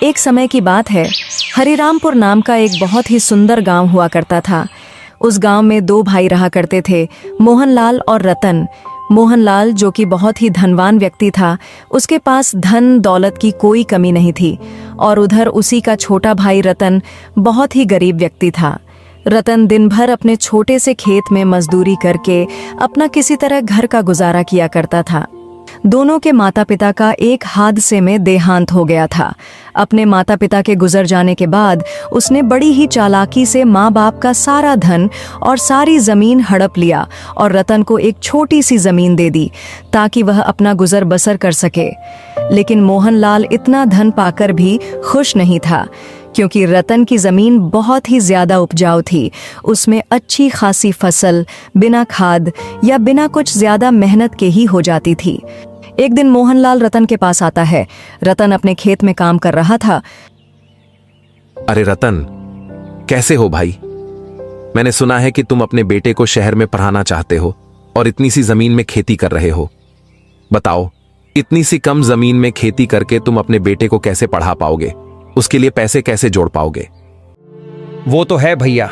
एक समय की बात है, हरिरामपुर नाम का एक बहुत ही सुंदर गांव हुआ करता था। उस गांव में दो भाई रहा करते थे, मोहनलाल और रतन। मोहनलाल, जो कि बहुत ही धनवान व्यक्ति था, उसके पास धन दौलत की कोई कमी नहीं थी, और उधर उसी का छोटा भाई रतन बहुत ही गरीब व्यक्ति था। रतन दिन भर अपने छोटे से खेत में मजदूरी करके अपना किसी तरह घर का गुजारा किया करता था। दोनों के माता पिता का एक हादसे में देहांत हो गया था। अपने माता पिता के गुजर जाने के बाद उसने बड़ी ही चालाकी से माँ बाप का सारा धन और सारी जमीन हड़प लिया और रतन को एक छोटी सी जमीन दे दी ताकि वह अपना गुजर बसर कर सके। लेकिन मोहनलाल इतना धन पाकर भी खुश नहीं था, क्योंकि रतन की जमीन बहुत ही ज्यादा उपजाऊ थी। उसमें अच्छी खासी फसल बिना खाद या बिना कुछ ज्यादा मेहनत के ही हो जाती थी। एक दिन मोहनलाल रतन के पास आता है। रतन अपने खेत में काम कर रहा था। अरे रतन, कैसे हो भाई? मैंने सुना है कि तुम अपने बेटे को शहर में पढ़ाना चाहते हो और इतनी सी जमीन में खेती कर रहे हो। बताओ, इतनी सी कम जमीन में खेती करके तुम अपने बेटे को कैसे पढ़ा पाओगे? उसके लिए पैसे कैसे जोड़ पाओगे? वो तो है भैया,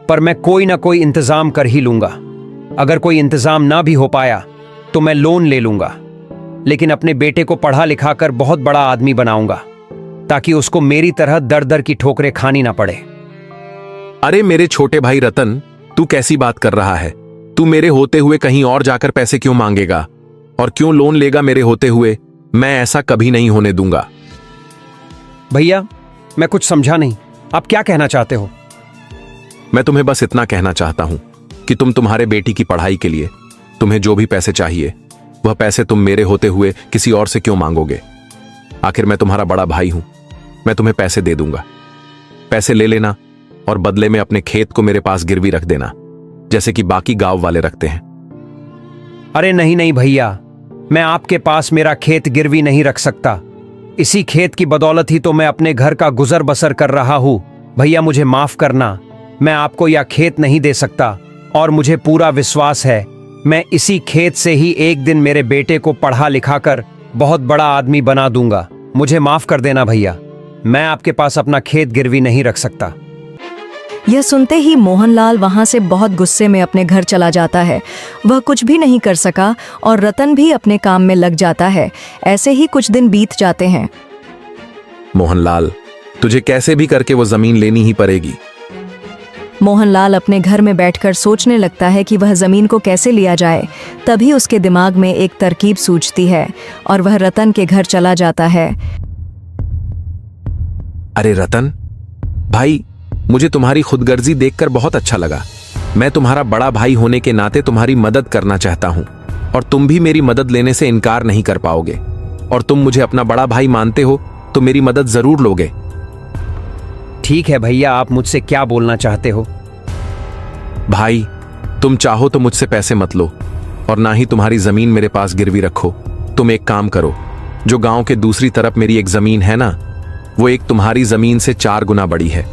पर मैं कोई ना कोई इंतजाम कर ही लूंगा। अगर कोई इंतजाम ना भी हो पाया तो मैं लोन ले लूंगा, लेकिन अपने बेटे को पढ़ा लिखा कर बहुत बड़ा आदमी बनाऊंगा ताकि उसको मेरी तरह दर दर की ठोकरें खानी ना पड़े। अरे मेरे छोटे भाई रतन, तू कैसी बात कर रहा है? तू मेरे होते हुए कहीं और जाकर पैसे क्यों मांगेगा और क्यों लोन लेगा मेरे होते हुए? मैं ऐसा कभी नहीं होने दूंगा। भैया, मैं कुछ समझा नहीं, आप क्या कहना चाहते हो? मैं तुम्हें बस इतना कहना चाहता हूं कि तुम्हारे बेटी की पढ़ाई के लिए तुम्हें जो भी पैसे चाहिए, वह पैसे तुम मेरे होते हुए किसी और से क्यों मांगोगे? आखिर मैं तुम्हारा बड़ा भाई हूं। मैं तुम्हें पैसे दे दूंगा। पैसे ले लेना और बदले में अपने खेत को मेरे पास गिरवी रख देना, जैसे कि बाकी गांव वाले रखते हैं। अरे नहीं नहीं भैया, मैं आपके पास मेरा खेत गिरवी नहीं रख सकता। इसी खेत की बदौलत ही तो मैं अपने घर का गुजर बसर कर रहा हूं। भैया, मुझे माफ करना, मैं आपको यह खेत नहीं दे सकता, और मुझे पूरा विश्वास है मैं इसी खेत से ही एक दिन मेरे बेटे को पढ़ा लिखा कर बहुत बड़ा आदमी बना दूंगा। मुझे माफ कर देना भैया, मैं आपके पास अपना खेत गिरवी नहीं रख सकता। यह सुनते ही मोहनलाल वहां से बहुत गुस्से में अपने घर चला जाता है। वह कुछ भी नहीं कर सका और रतन भी अपने काम में लग जाता है। ऐसे ही कुछ दिन बीत जाते हैं। मोहनलाल, तुझे कैसे भी करके वो जमीन लेनी ही पड़ेगी। मोहनलाल अपने घर में बैठकर सोचने लगता है कि वह जमीन को कैसे लिया जाए। तभी उसके दिमाग में एक तरकीब सूझती है और वह रतन के घर चला जाता है। अरे रतन भाई, मुझे तुम्हारी खुदगर्जी देखकर बहुत अच्छा लगा। मैं तुम्हारा बड़ा भाई होने के नाते तुम्हारी मदद करना चाहता हूं, और तुम भी मेरी मदद लेने से इनकार नहीं कर पाओगे। और तुम मुझे अपना बड़ा भाई मानते हो तो मेरी मदद जरूर लोगे। ठीक है भैया, आप मुझसे क्या बोलना चाहते हो? भाई, तुम चाहो तो मुझसे पैसे मत लो और ना ही तुम्हारी जमीन मेरे पास गिरवी रखो। तुम एक काम करो, जो गांव के दूसरी तरफ मेरी एक जमीन है ना, वो एक तुम्हारी जमीन से 4 गुना बड़ी है।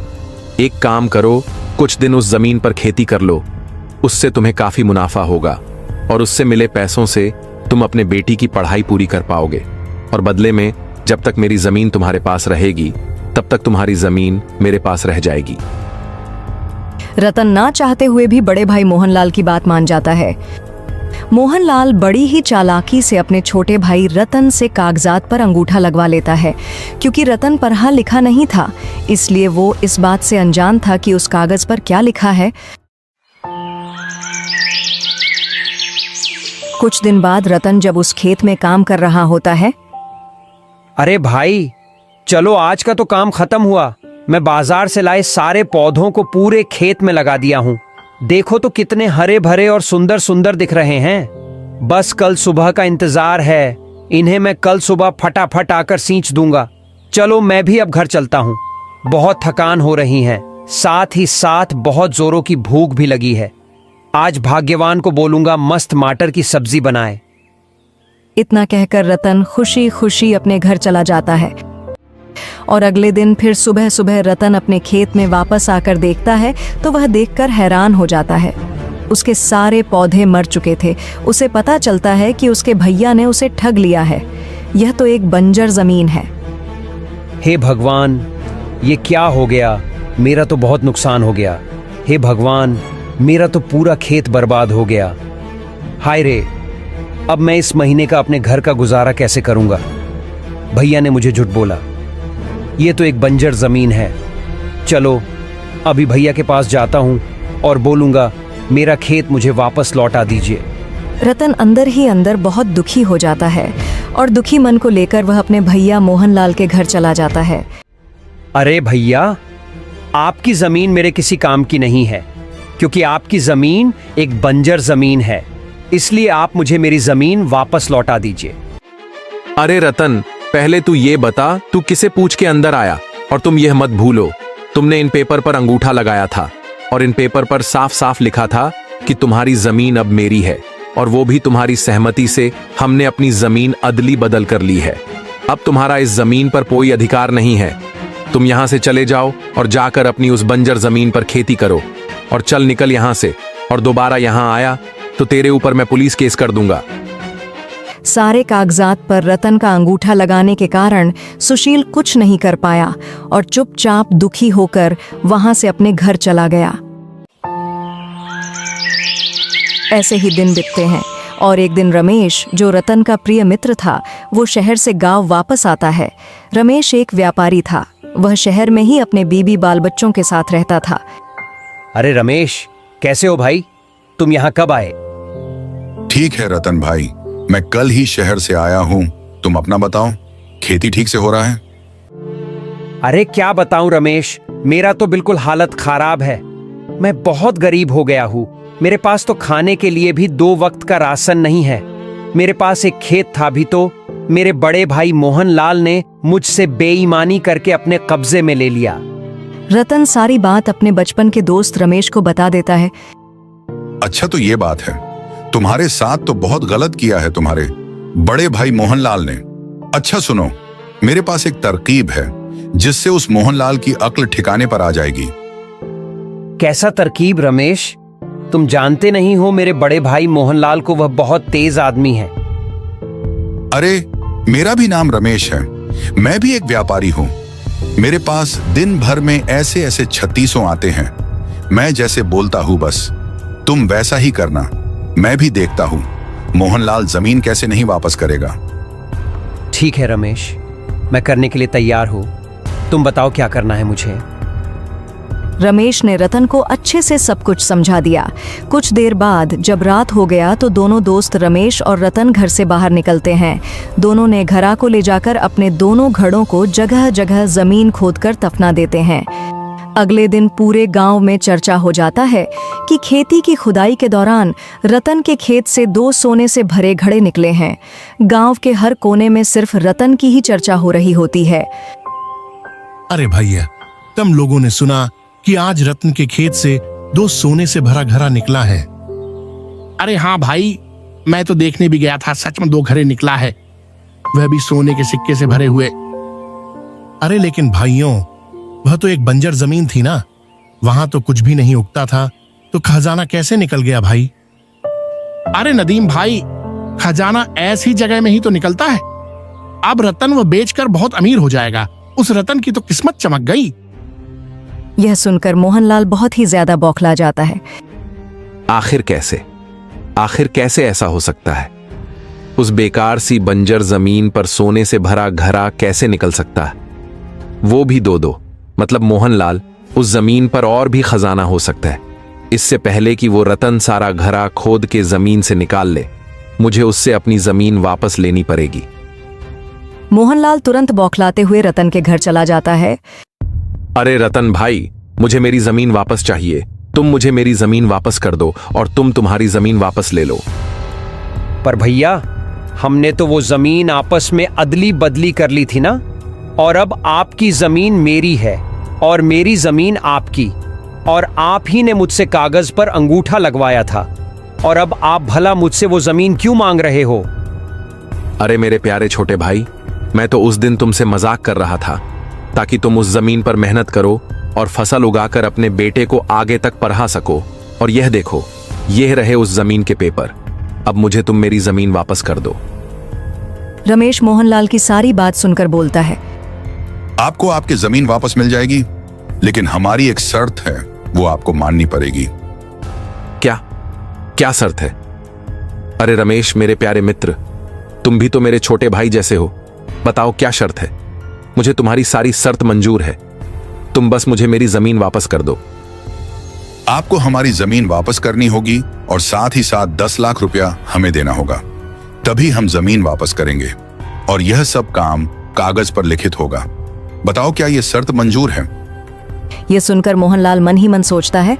एक काम करो, कुछ दिन उस जमीन पर खेती कर लो। उससे तुम्हें काफी मुनाफा होगा और उससे मिले पैसों से तुम अपने बेटी की पढ़ाई पूरी कर पाओगे। और बदले में जब तक मेरी जमीन तुम्हारे पास रहेगी, तब तक तुम्हारी जमीन मेरे पास रह जाएगी। रतन ना चाहते हुए भी बड़े भाई मोहनलाल की बात मान जाता है। मोहनलाल बड़ी ही चालाकी से अपने छोटे भाई रतन से कागजात पर अंगूठा लगवा लेता है। क्योंकि रतन पढ़ा लिखा नहीं था, इसलिए वो इस बात से अनजान था कि उस कागज पर क्या लिखा है। कुछ दिन बाद रतन जब उस खेत में काम कर रहा होता है। अरे भाई, चलो आज का तो काम खत्म हुआ। मैं बाजार से लाए सारे पौधों को पूरे खेत में लगा दिया हूँ। देखो तो कितने हरे भरे और सुंदर सुंदर दिख रहे हैं। बस कल सुबह का इंतजार है। इन्हें मैं कल सुबह फटाफट आकर सींच दूंगा। चलो मैं भी अब घर चलता हूँ। बहुत थकान हो रही है, साथ ही साथ बहुत जोरों की भूख भी लगी है। आज भाग्यवान को बोलूंगा मस्त मटर की सब्जी बनाए। इतना कहकर रतन खुशी खुशी अपने घर चला जाता है। और अगले दिन फिर सुबह सुबह रतन अपने खेत में वापस आकर देखता है तो वह देखकर हैरान हो जाता है। उसके सारे पौधे मर चुके थे। उसे पता चलता है कि उसके भैया ने उसे ठग लिया है। यह तो एक बंजर जमीन है। हे भगवान, ये क्या हो गया? मेरा तो बहुत नुकसान हो गया। हे भगवान, मेरा तो पूरा खेत बर्बाद हो गया। हाय रे, अब मैं इस महीने का अपने घर का गुजारा कैसे करूंगा? भैया ने मुझे झूठ बोला। ये तो एक बंजर जमीन है। चलो अभी भैया के पास जाता हूं और बोलूंगा मेरा खेत मुझे वापस लौटा दीजिए। रतन अंदर ही अंदर बहुत दुखी हो जाता है और दुखी मन को लेकर वह अपने भैया मोहनलाल के घर चला जाता है। अरे भैया, आपकी जमीन मेरे किसी काम की नहीं है, क्योंकि आपकी जमीन एक बंजर जमीन है, इसलिए आप मुझे मेरी जमीन वापस लौटा दीजिए। अरे रतन, पहले तू ये बता, तू किसे पूछ के अंदर आया? और तुम यह मत भूलो, तुमने इन पेपर पर अंगूठा लगाया था और इन पेपर पर साफ साफ लिखा था कि तुम्हारी जमीन अब मेरी है, और वो भी तुम्हारी सहमति से हमने अपनी जमीन अदली बदल कर ली है। अब तुम्हारा इस जमीन पर कोई अधिकार नहीं है। तुम यहां से चले जाओ और जाकर अपनी उस बंजर जमीन पर खेती करो, और चल निकल यहां से, और दोबारा यहां आया तो तेरे ऊपर मैं पुलिस केस कर दूंगा। सारे कागजात पर रतन का अंगूठा लगाने के कारण सुशील कुछ नहीं कर पाया और चुपचाप दुखी होकर वहां से अपने घर चला गया। ऐसे ही दिन बीतते हैं और एक दिन रमेश, जो रतन का प्रिय मित्र था, वो शहर से गांव वापस आता है। रमेश एक व्यापारी था। वह शहर में ही अपने बीबी बाल बच्चों के साथ रहता था। अरे रमेश, कैसे हो भाई? तुम यहाँ कब आए? ठीक है रतन भाई, मैं कल ही शहर से आया हूँ। तुम अपना बताओ, खेती ठीक से हो रहा है? अरे क्या बताऊं रमेश, मेरा तो बिल्कुल हालत खराब है। मैं बहुत गरीब हो गया हूँ। मेरे पास तो खाने के लिए भी 2 वक्त का राशन नहीं है। मेरे पास एक खेत था भी तो मेरे बड़े भाई मोहनलाल ने मुझसे बेईमानी करके अपने कब्जे में ले लिया। रतन सारी बात अपने बचपन के दोस्त रमेश को बता देता है। अच्छा, तो ये बात है, तुम्हारे साथ तो बहुत गलत किया है तुम्हारे बड़े भाई मोहनलाल ने। अच्छा सुनो, मेरे पास एक तरकीब है जिससे उस मोहनलाल की अक्ल ठिकाने पर आ जाएगी। कैसा तरकीब रमेश? तुम जानते नहीं हो मेरे बड़े भाई मोहनलाल को, वह बहुत तेज आदमी है। अरे मेरा भी नाम रमेश है, मैं भी एक व्यापारी हूं। मेरे पास दिन भर में ऐसे ऐसे 3600 आते हैं। मैं जैसे बोलता हूं बस तुम वैसा ही करना। मैं भी देखता हूं मोहनलाल जमीन कैसे नहीं वापस करेगा। ठीक है रमेश, मैं करने के लिए तैयार हूं। तुम बताओ क्या करना है मुझे। रमेश ने रतन को अच्छे से सब कुछ समझा दिया। कुछ देर बाद जब रात हो गया तो दोनों दोस्त रमेश और रतन घर से बाहर निकलते हैं। दोनों ने घड़ा को ले जाकर अपने दोनों घड़ों को जगह जगह जमीन खोदकर दफना देते हैं। अगले दिन पूरे गांव में चर्चा हो जाता है कि खेती की खुदाई के दौरान रतन के खेत से 2 सोने से भरे घड़े निकले हैं। गांव के हर कोने में सिर्फ रतन की ही चर्चा हो रही होती है। अरे भैया, तुम लोगों ने सुना कि आज रतन के खेत से 2 सोने से भरा घड़ा निकला है? अरे हाँ भाई, मैं तो देखने भी गया था, सच में 2 घड़े निकला है, वह भी सोने के सिक्के से भरे हुए। अरे लेकिन भाइयों, वह तो एक बंजर जमीन थी ना, वहां तो कुछ भी नहीं उगता था, तो खजाना कैसे निकल गया भाई? अरे नदीम भाई, खजाना ऐसी जगह में ही तो निकलता है। अब रतन वो बेचकर बहुत अमीर हो जाएगा। उस रतन की तो किस्मत चमक गई। यह सुनकर मोहनलाल बहुत ही ज्यादा बौखला जाता है। आखिर कैसे ऐसा हो सकता है? उस बेकार सी बंजर जमीन पर सोने से भरा घड़ा कैसे निकल सकता है? वो भी 2-2, मतलब मोहनलाल, उस जमीन पर और भी खजाना हो सकता है। इससे पहले कि वो रतन सारा घड़ा खोद के जमीन से निकाल ले, मुझे उससे अपनी जमीन वापस लेनी पड़ेगी। मोहनलाल तुरंत बौखलाते हुए रतन के घर चला जाता है। अरे रतन भाई, मुझे मेरी जमीन वापस चाहिए। तुम मुझे मेरी जमीन वापस कर दो और तुम तुम्हारी जमीन वापस ले लो। पर भैया, हमने तो वो जमीन आपस में अदली बदली कर ली थी ना, और अब आपकी जमीन मेरी है और मेरी जमीन आपकी, और आप ही ने मुझसे कागज पर अंगूठा लगवाया था, और अब आप भला मुझसे वो जमीन क्यों मांग रहे हो? अरे मेरे प्यारे छोटे भाई, मैं तो उस दिन तुमसे मजाक कर रहा था ताकि तुम उस जमीन पर मेहनत करो और फसल उगाकर अपने बेटे को आगे तक पढ़ा सको। और यह देखो, यह रहे उस जमीन के पेपर। अब मुझे तुम मेरी जमीन वापस कर दो। रमेश मोहनलाल की सारी बात सुनकर बोलता है। आपको आपकी जमीन वापस मिल जाएगी, लेकिन हमारी एक शर्त है, वो आपको माननी पड़ेगी। क्या क्या शर्त है? अरे रमेश मेरे प्यारे मित्र, तुम भी तो मेरे छोटे भाई जैसे हो। बताओ क्या शर्त है? मुझे तुम्हारी सारी शर्त मंजूर है। तुम बस मुझे मेरी जमीन वापस कर दो। आपको हमारी जमीन वापस करनी होगी और साथ ही साथ 10 लाख रुपया हमें देना होगा, तभी हम जमीन वापस करेंगे और यह सब काम कागज पर लिखित होगा। बताओ क्या यह शर्त मंजूर है? ये सुनकर मोहनलाल मन ही मन सोचता है,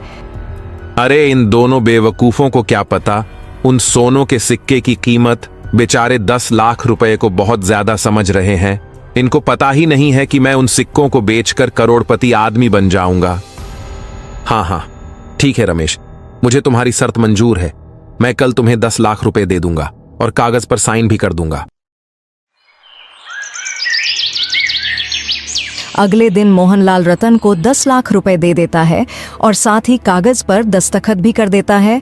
अरे इन दोनों बेवकूफों को क्या पता, उन सोनों के सिक्के की कीमत बेचारे 10 लाख रुपए को बहुत ज्यादा समझ रहे हैं। इनको पता ही नहीं है कि मैं उन सिक्कों को बेचकर करोड़पति आदमी बन जाऊंगा। हाँ हाँ ठीक है रमेश, मुझे तुम्हारी शर्त मंजूर है। मैं कल तुम्हें 10 लाख रुपए दे दूंगा और कागज पर साइन भी कर दूंगा। अगले दिन मोहनलाल रतन को 10 लाख रुपए दे देता है और साथ ही कागज पर दस्तखत भी कर देता है।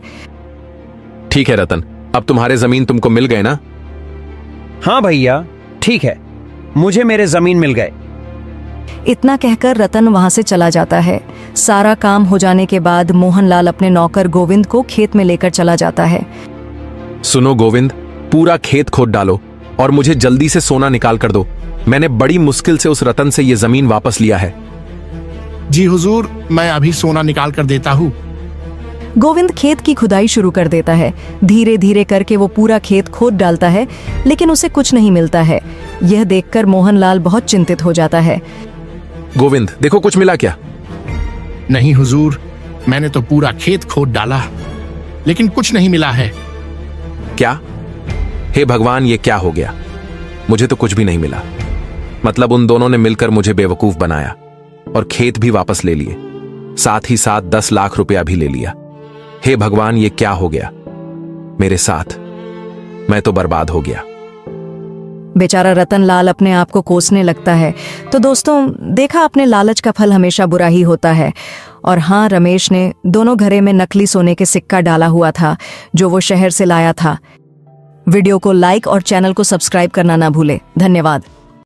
ठीक है रतन, अब तुम्हारे जमीन तुमको मिल गए ना? हाँ भैया ठीक है, मुझे मेरे जमीन मिल गए। इतना कहकर रतन वहां से चला जाता है। सारा काम हो जाने के बाद मोहनलाल अपने नौकर गोविंद को खेत में लेकर चला जाता है। सुनो गोविंद, पूरा खेत खोद डालो और मुझे जल्दी से सोना निकाल कर दो। मैंने बड़ी मुश्किल से उस रतन से ये जमीन वापस लिया है। जी हुजूर, मैं अभी सोना निकाल कर देता हूँ। गोविंद खेत की खुदाई शुरू कर देता है। धीरे धीरे करके वो पूरा खेत खोद डालता है, लेकिन उसे कुछ नहीं मिलता है। यह देखकर मोहनलाल बहुत चिंतित हो जाता है। गोविंद देखो कुछ मिला क्या? नहीं हुजूर, मैंने तो पूरा खेत खोद डाला, लेकिन कुछ नहीं मिला है। क्या? हे भगवान, ये क्या हो गया? मुझे तो कुछ भी नहीं मिला। मतलब उन दोनों ने मिलकर मुझे बेवकूफ बनाया और खेत भी वापस ले लिए, साथ ही साथ 10 लाख रुपया भी ले लिया। हे भगवान, ये क्या हो गया मेरे साथ? मैं तो बर्बाद हो गया। बेचारा रतनलाल अपने आप को कोसने लगता है। तो दोस्तों, देखा अपने लालच का फल हमेशा बुरा ही होता है। और हाँ, रमेश ने दोनों घड़े में नकली सोने के सिक्का डाला हुआ था जो वो शहर से लाया था। वीडियो को लाइक और चैनल को सब्सक्राइब करना ना भूले। धन्यवाद।